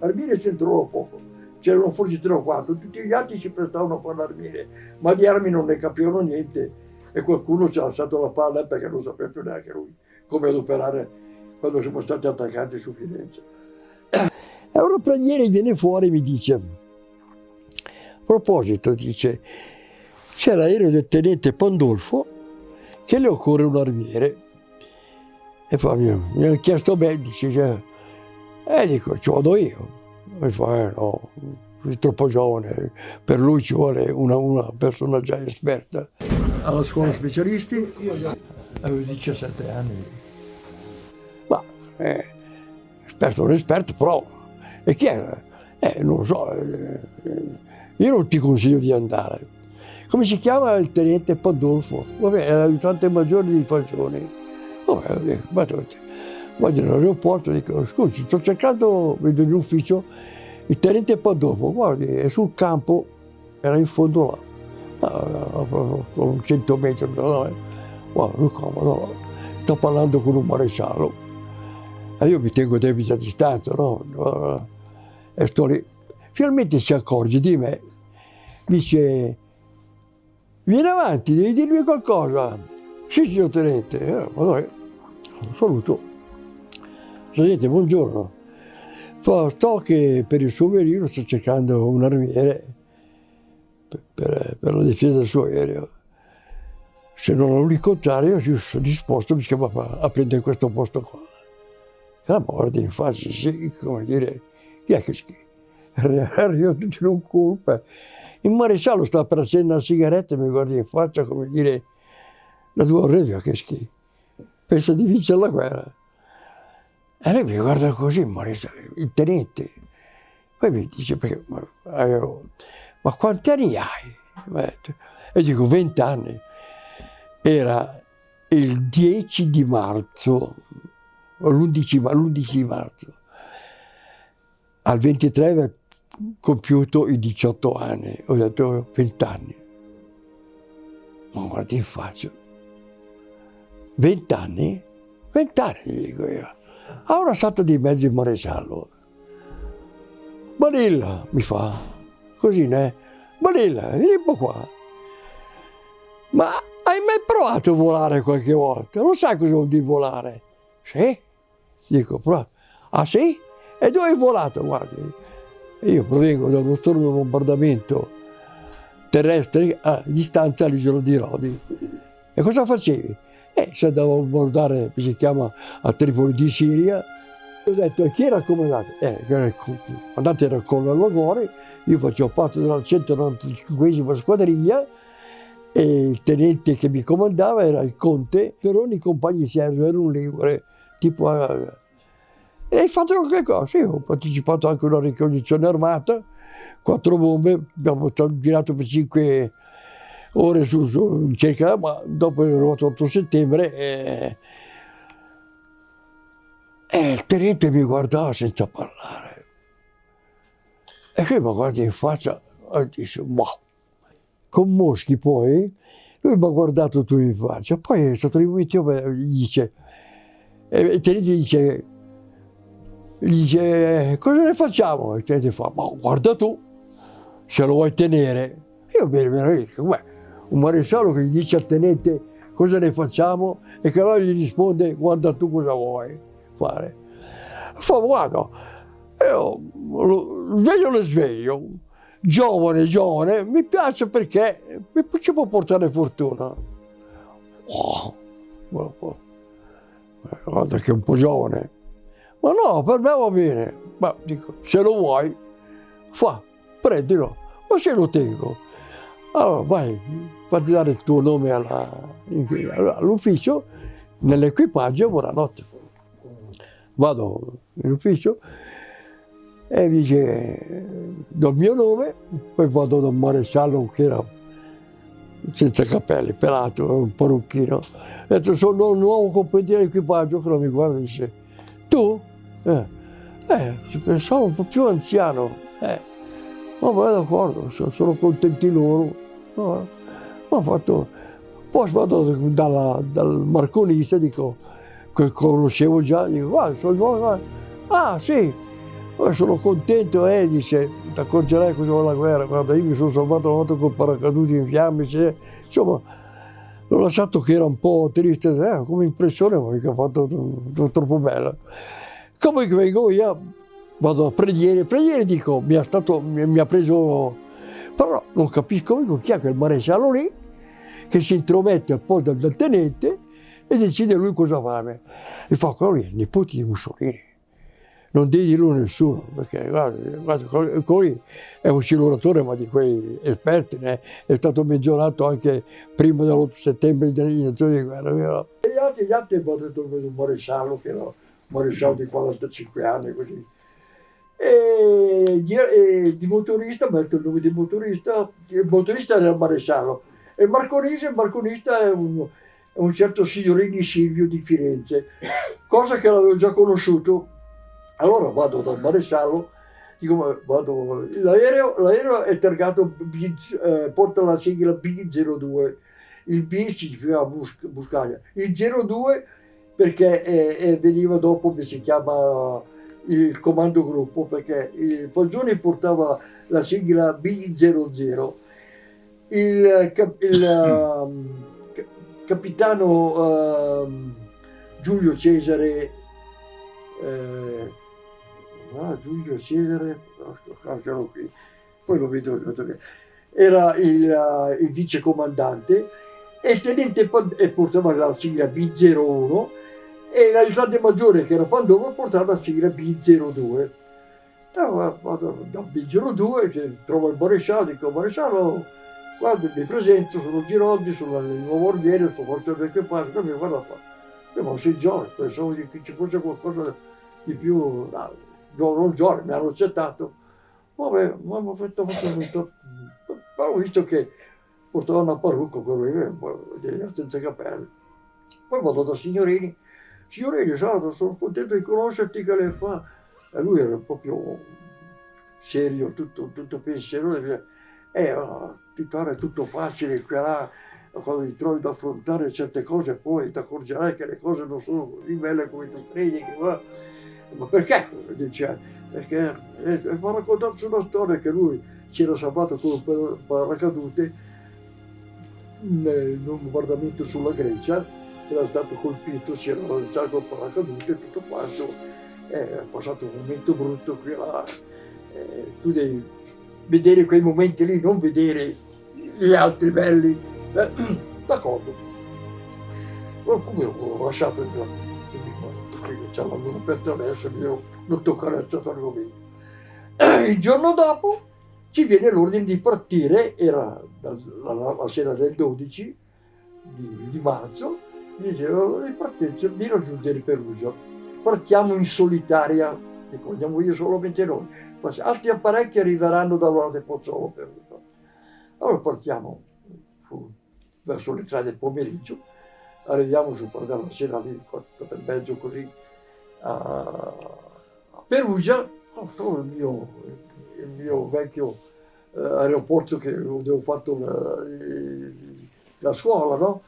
armiere si trovò poco, c'erano forse 3 o 4, tutti gli altri si prestavano a fare l'armiere, ma di armi non ne capivano niente e qualcuno ci ha alzato la palla perché non sapeva più neanche lui come adoperare quando siamo stati attaccati su Firenze. E un rampaniere viene fuori e mi dice, a proposito, dice, c'è l'aereo del tenente Pandolfo che le occorre un armiere. E fa, mi ha chiesto a me, dice, dico, ci vado io. E fa, no, sei troppo giovane, per lui ci vuole una persona già esperta. Alla scuola specialisti avevo 17 anni. Ma, esperto o non esperto, però, e chi era? Non lo so, io non ti consiglio di andare. Come si chiama il tenente Pandolfo? Vabbè, era l'aiutante maggiore di Falcioni. Vabbè, vado all'aeroporto e dico, scusi, sto cercando, vedo in ufficio, il tenente Pandolfo, guardi, è sul campo, era in fondo là, a 100 metri da là, guarda, lui comodo, sto parlando con un maresciallo, e io mi tengo debita distanza, no? E sto lì, finalmente si accorge di me, dice, vieni avanti, devi dirmi qualcosa. Sì, signor tenente, saluto. Tenente, buongiorno. So che per il suo velivolo sto cercando un armiere per la difesa del suo aereo. Se non ho l'incontrario, io sono disposto a prendere questo posto qua. La morte in faccia, sì, come dire, chi è che schifo? Arrivo tutti in un colpo. Il maresciallo sta per accendere una sigaretta e mi guarda in faccia come dire, la tua orecchia che schifo, pensa di vincere la guerra. E lei mi guarda così, il tenente. Poi mi dice, ma quanti anni hai? E dico, 20 anni. Era il 10 di marzo, l'11 marzo. Al 23 aveva compiuto i 18 anni, ho detto 20 anni. Ma guardi in faccia. 20 anni? 20 anni, dico io. Ora salta di mezzo il maresciallo. Balilla, mi fa, così, né? Balilla, vieni un po' qua. Ma hai mai provato a volare qualche volta? Non sai cosa vuol dire volare? Sì? Dico, prova. Ah sì? E dove hai volato? Guardi, io provengo da uno stormo di bombardamento terrestre a distanza all'isola di Rodi. E cosa facevi? Se andavo a bombardare, si chiama, a Tripoli di Siria, ho detto, chi era il comandante? Il comandante era il colonnello Logori, io facevo parte della 195esima squadriglia e il tenente che mi comandava era il conte, per ogni compagno serve era un ligure, tipo... E hai fatto qualche cosa? Sì, ho partecipato anche a una ricognizione armata, 4 bombe, abbiamo girato per 5 ore in cerca, ma dopo è arrivato 8 settembre e il tenente mi guardava senza parlare. E lui mi guarda in faccia e dice, ma con Moschi poi, lui mi ha guardato tu in faccia, poi è stato rivolto e gli dice, il tenente dice, cosa ne facciamo? Il tenente fa, ma guarda tu, se lo vuoi tenere. Io mi dico, un maresciallo che gli dice al tenente cosa ne facciamo e che allora gli risponde guarda tu cosa vuoi fare. Fa, guarda, io lo sveglio, giovane, mi piace perché ci può portare fortuna. Guarda che è un po' giovane. Ma no, per me va bene. Ma dico, se lo vuoi, prendilo, ma se lo tengo. Allora vai, fatti dare il tuo nome all'ufficio, nell'equipaggio, buonanotte. Vado in ufficio e dice, do il mio nome, poi vado da un maresciallo che era senza capelli, pelato, un parrucchino. Ho detto, sono un nuovo compagno dell'equipaggio, che non mi guarda e dice, tu? Ci pensavo un po' più anziano. Vabbè, d'accordo, sono contenti loro. Poi vado dal marconista, dico, che conoscevo già, dico, guarda, sono nuovo. Ah, sì, Sono contento, dice, ti accorgerai cosa vuole la guerra, guarda, io mi sono salvato una volta col paracadute in fiamme, insomma, l'ho lasciato che era un po' triste, come impressione, ma mica fatto troppo bella. Comunque vengo io, vado a preghiere dico, mi ha preso, però non capisco mica chi è quel maresciallo lì, che si intromette al posto del tenente e decide lui cosa fare. E fa, quello lì è il nipote di Mussolini. Non devi dirlo a nessuno, perché guarda, quello lì è un simulatore, ma di quei esperti, è stato menzionato anche prima dell'8 settembre in azione di guerra. E gli altri hanno detto un maresciallo, che era un maresciallo di 45 anni, così. E di motorista, mi ha detto il nome di motorista, il motorista era il maresciallo. E il marconista è un certo Signorini Silvio di Firenze, cosa che l'avevo già conosciuto. Allora vado dal maresciallo, dico, l'aereo è targato, porta la sigla B02, il B significa Buscaglia, il 02 perché veniva dopo che si chiama il comando gruppo, perché il Falcioni portava la sigla B00, il capitano Giulio Cesare, Giulio Cesare, no, qui, poi lo vedo, era il vicecomandante, e il tenente portava la sigla B01 e l'aiutante maggiore, che era Pandolfo, portava la sigla B02. Vado da B02, trovo il maresciallo, dico, maresciallo, guarda, mi presento, sono Giroldi, sono il nuovo albergo, sono forse dell'equipaggio, mi guarda qua. Ma sei giovane, pensavo che ci fosse qualcosa di più, non giovane, mi hanno accettato. Vabbè, ma mi ha fatto molto. Poi ho visto che portava una parrucca, quello lì, senza capelli. Poi vado da Signorini, sono contento di conoscerti, che lei fa. E lui era proprio serio, tutto pensiero, ti pare tutto facile, qui là, quando ti trovi ad affrontare certe cose, poi ti accorgerai che le cose non sono così belle come tu credi. Ma perché? Dice, perché mi ha raccontato una storia che lui si era salvato con un paracadute in un bombardamento sulla Grecia, era stato colpito, si era lanciato col paracadute e tutto quanto, è passato un momento brutto qui là. Tu devi vedere quei momenti lì, non vedere gli altri belli. D'accordo. Come ho lasciato il c'è la luna per attraverso, io non toccare a questo argomento. Il giorno dopo ci viene l'ordine di partire, era la sera del 12 di marzo, mi dicevano di partire, di raggiungere Perugia. Partiamo in solitaria, dico, andiamo io solamente noi, altri apparecchi arriveranno dall'ora del Pozzolo Perugia. Allora partiamo verso le 3 del pomeriggio, arriviamo su la sera lì, 4 e mezzo così, a Perugia, trovo il mio vecchio aeroporto che avevo fatto la scuola, no?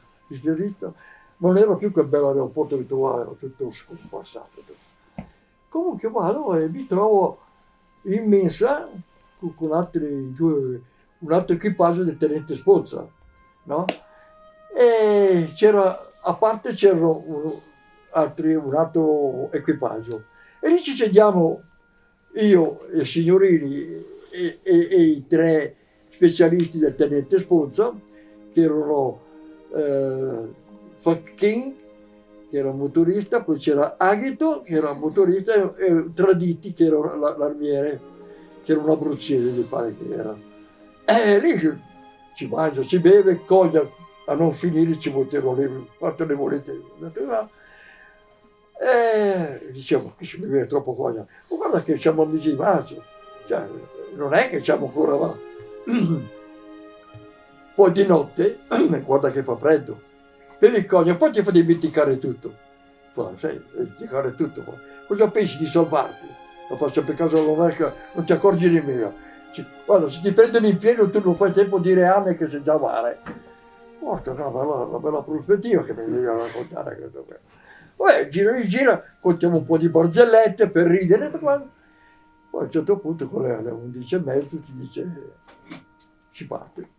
Non era più quel bello aeroporto che trovavo, era tutto scompassato. Comunque vado e mi trovo in mensa con un altro equipaggio del tenente Spozza, no? E a parte c'era un altro equipaggio. E lì ci sediamo io e Signorini e i 3 specialisti del tenente Spozza, che erano Facchin, che era un motorista, poi c'era Agito, che era un motorista, e Traditi, che era l'armiere, che era un abruzzese, mi pare che era. E lì si mangia, si beve, coglia, a non finire ci volevano quanto ne volete. Dicevo, che ci beve troppo coglia. Ma guarda che siamo amici di marzo, cioè, non è che siamo ancora là. Poi di notte, guarda che fa freddo, bevi coglia, poi ti fa dimenticare tutto. Sai, dimenticare tutto. Cosa pensi di salvarti? Lo faccio per caso all'overca, non ti accorgi nemmeno. Guarda, se ti prendono in pieno tu non fai tempo di dire Anne che sei già male. Porca, una bella prospettiva che mi devi raccontare questo. Vabbè, gira, contiamo un po' di barzellette per ridere. Poi a un certo punto, con le 11:30, ti dice, si parte.